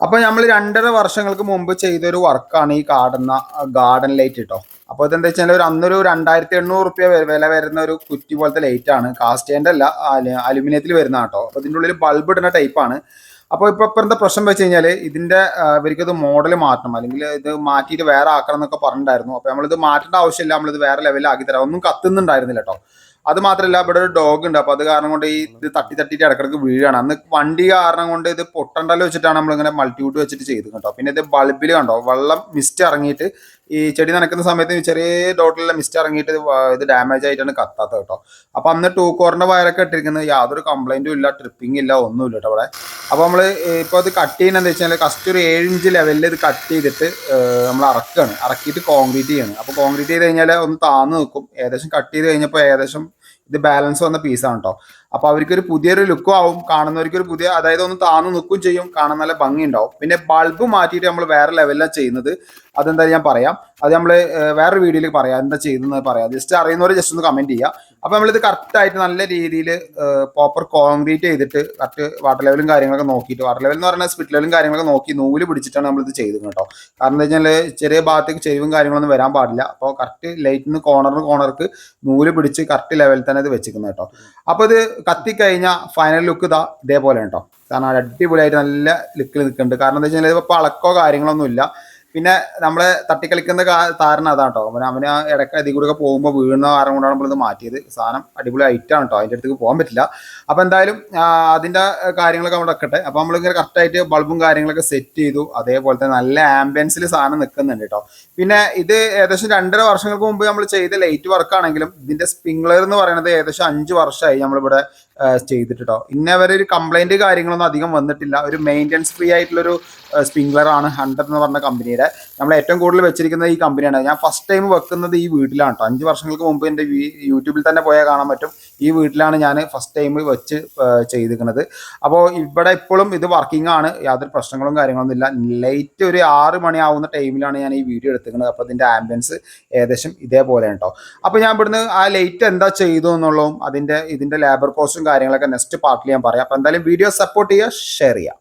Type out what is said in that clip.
അപ്പോൾ നമ്മൾ 2.5 വർഷങ്ങൾക്ക് മുമ്പ് ചെയ്തൊരു വർക്കാണ് ഈ കാണുന്ന ഗാർഡൻ ലൈറ്റ് കേട്ടോ. അപ്പോൾ ഇതെന്താ വെച്ചാൽ അന്നൊരു 2800 റുപ്യ വില വരുന്ന ഒരു കുറ്റി പോലത്തെ ലൈറ്റ് ആണ്. കാസ്റ്റേൻ്റെ അല്ല, അലുമിനിയത്തിൽ വരുന്ന കേട്ടോ. അപ്പോൾ ഇതിൻ്റെ ഉള്ളിൽ ബൾബ് ഇടുന്ന ടൈപ്പാണ്. അപ്പോൾ ഇപ്പോഴത്തെ പ്രശ്നം വെച്ച് കഴിഞ്ഞാൽ ഇതിൻ്റെ ഇവർക്കിത് മോഡൽ മാറ്റണം, അല്ലെങ്കിൽ ഇത് മാറ്റിയിട്ട് വേറെ ആക്കണം എന്നൊക്കെ പറഞ്ഞിട്ടുണ്ടായിരുന്നു. അപ്പോൾ നമ്മളിത് മാറ്റേണ്ട ആവശ്യമില്ല, നമ്മളിത് വേറെ ലെവലിലാക്കി തരാം. ഒന്നും കത്തുന്നുണ്ടായിരുന്നില്ല കേട്ടോ. അത് മാത്രമല്ല ഇവിടെ ഒരു ഡോഗ് ഉണ്ട്. അപ്പോൾ അത് കാരണം കൊണ്ട് ഈ ഇത് തട്ടിയിട്ട് ഇടക്കിടക്ക് വീഴാണ്. അന്ന് വണ്ടി കാരണം കൊണ്ട് ഇത് പൊട്ടണ്ടല്ലോ വെച്ചിട്ടാണ് നമ്മളിങ്ങനെ മൾട്ടിവുഡ് വെച്ചിട്ട് ചെയ്ത് കേട്ടോ. പിന്നെ ഇത് ബൾബിൽ കണ്ടോ വെള്ളം മിസ്റ്റ് ഇറങ്ങിയിട്ട് ഈ ചെടി നനയ്ക്കുന്ന സമയത്ത് ചെറിയ ഡോട്ടിലുള്ള മിസ്റ്റ് ഇറങ്ങിയിട്ട് ഇത് ഡാമേജ് ആയിട്ടാണ് കത്താത്തത് കേട്ടോ. അപ്പോൾ അന്ന് 2 കോറിൻ്റെ വയറൊക്കെ ഇട്ടിരിക്കുന്നത് യാതൊരു കംപ്ലൈൻറ്റും ഇല്ല, ട്രിപ്പിംഗ് ഇല്ല, ഒന്നുമില്ല കേട്ടോ അവിടെ. അപ്പോൾ നമ്മൾ ഇപ്പോൾ അത് കട്ട് ചെയ്യുന്നത് വെച്ചാൽ കസ്റ്റ് ഒരു 7 ഇഞ്ച് ലെവലിൽ ഇത് കട്ട് ചെയ്തിട്ട് നമ്മൾ ഇറക്കിയിട്ട് കോൺക്രീറ്റ് ചെയ്യണം. അപ്പോൾ കോൺക്രീറ്റ് ചെയ്ത് കഴിഞ്ഞാൽ ഒന്ന് താന്ന് നിൽക്കും. ഏകദേശം കട്ട് ചെയ്ത് കഴിഞ്ഞപ്പോൾ ഏകദേശം ഇത് ബാലൻസ് വന്ന പീസാണ് കേട്ടോ. അപ്പോൾ അവർക്കൊരു പുതിയൊരു ലുക്കും ആവും, കാണുന്നവർക്കൊരു പുതിയ, അതായത് ഒന്ന് താന്ന് നിൽക്കും ചെയ്യും, കാണാൻ നല്ല ഭംഗി ഉണ്ടാവും. പിന്നെ ബൾബ് മാറ്റിയിട്ട് നമ്മൾ വേറെ ലെവലിലാണ് ചെയ്യുന്നത്. അതെന്താ ഞാൻ പറയാം, അത് നമ്മൾ വേറെ വീഡിയോയിൽ പറയാം, എന്താ ചെയ്യുന്നത് പറയാം. ജസ്റ്റ് അറിയുന്നവർ ജസ്റ്റ് ഒന്ന് കമൻറ്റ് ചെയ്യുക. അപ്പോൾ നമ്മളിത് കറക്റ്റായിട്ട് നല്ല രീതിയിൽ പ്രോപ്പർ കോൺക്രീറ്റ് ചെയ്തിട്ട് കറക്റ്റ് വാട്ടർ ലെവലും കാര്യങ്ങളൊക്കെ നോക്കിയിട്ട്, വാട്ടർ ലെവൽ എന്ന് പറഞ്ഞാൽ സ്പിറ്റ് ലെവലും കാര്യങ്ങളൊക്കെ നോക്കി നൂല് പിടിച്ചിട്ടാണ് നമ്മളിത് ചെയ്തത് കേട്ടോ. കാരണം എന്താ വെച്ചാൽ ചെറിയ ഭാഗത്തേക്ക് ചെരിവും കാര്യങ്ങളൊന്നും വരാൻ പാടില്ല. അപ്പോൾ കറക്റ്റ് ലൈറ്റിൽ നിന്ന് കോർണർക്ക് നൂല് പിടിച്ച് കറക്റ്റ് ലെവലിൽ തന്നെ ഇത് വെച്ചിരിക്കുന്നത് കേട്ടോ. അപ്പോൾ ഇത് കത്തിക്കഴിഞ്ഞാൽ ഫൈനൽ ലുക്ക് ഇതേപോലെ കേട്ടോ. കാരണം അടിപൊളിയായിട്ട് നല്ല ലുക്കിൽ നിൽക്കുന്നുണ്ട്. കാരണം എന്താ വെച്ചാൽ ഇപ്പോൾ പളക്കോ കാര്യങ്ങളൊന്നും ഇല്ല. പിന്നെ നമ്മളെ തട്ടിക്കളിക്കുന്ന താരണം അതാണ് കേട്ടോ. അവന് ഇടയ്ക്ക് അതിൽ കൂടെ പോകുമ്പോൾ വീഴുന്ന കാരണം കൊണ്ടാണ് നമ്മളിത് മാറ്റിയത്. സാധനം അടിപൊളി ഐറ്റാണ് കേട്ടോ, അതിൻ്റെ അടുത്തേക്ക് പോകാൻ പറ്റില്ല. അപ്പോൾ എന്തായാലും അതിൻ്റെ കാര്യങ്ങളൊക്കെ അവിടെ വെക്കട്ടെ. അപ്പോൾ നമ്മളിങ്ങനെ കറക്റ്റായിട്ട് ബൾബും കാര്യങ്ങളൊക്കെ സെറ്റ് ചെയ്തു. അതേപോലെ തന്നെ നല്ല ആംബിയൻസിൽ സാധനം നിൽക്കുന്നുണ്ട് കേട്ടോ. പിന്നെ ഇത് ഏകദേശം 2.5 വർഷങ്ങൾക്ക് മുമ്പ് നമ്മൾ ചെയ്ത ലൈറ്റ് വർക്കാണെങ്കിലും ഇതിൻ്റെ സ്പ്രിംഗ്ലർ എന്ന് പറയുന്നത് ഏകദേശം 5 വർഷമായി നമ്മളിവിടെ ചെയ്തിട്ട് കേട്ടോ. ഇന്നവരെ ഒരു കംപ്ലൈൻറ്റ് കാര്യങ്ങളൊന്നും അധികം വന്നിട്ടില്ല. ഒരു മെയിൻ്റെനൻസ് ഫ്രീ ആയിട്ടുള്ളൊരു സ്പ്രിംഗ്ലറാണ് 100 എന്ന് പറഞ്ഞ കമ്പനിയുടെ. നമ്മൾ ഏറ്റവും കൂടുതൽ വെച്ചിരിക്കുന്നത് ഈ കമ്പനിയാണ്. ഞാൻ ഫസ്റ്റ് ടൈം വെക്കുന്നത് ഈ വീട്ടിലാണ് കേട്ടോ. 5 വർഷങ്ങൾക്ക് മുമ്പ് എൻ്റെ യൂട്യൂബിൽ തന്നെ പോയാൽ കാണാൻ പറ്റും. ഈ വീട്ടിലാണ് ഞാൻ ഫസ്റ്റ് ടൈം വെച്ച് ചെയ്തിരിക്കുന്നത്. അപ്പോൾ ഇവിടെ ഇപ്പോഴും ഇത് വർക്കിംഗ് ആണ്, യാതൊരു പ്രശ്നങ്ങളും കാര്യങ്ങളൊന്നും ഇല്ല. ലൈറ്റ് ഒരു 6 മണിയാവുന്ന ടൈമിലാണ് ഞാൻ ഈ വീഡിയോ എടുത്തിരിക്കുന്നത്. അപ്പോൾ ഇതിൻ്റെ ആംബിയൻസ് ഏകദേശം ഇതേപോലെയാണ് കേട്ടോ. അപ്പോൾ ഞാൻ ഇവിടുന്ന് ആ ലൈറ്റ് എന്താ ചെയ്തു എന്നുള്ളതും ഇതിൻ്റെ ലേബർ കോസ്റ്റും കാര്യങ്ങളൊക്കെ നെക്സ്റ്റ് പാർട്ടിൽ ഞാൻ പറയാം. അപ്പോൾ എന്തായാലും വീഡിയോ സപ്പോർട്ട് ചെയ്യുക, ഷെയർ ചെയ്യുക.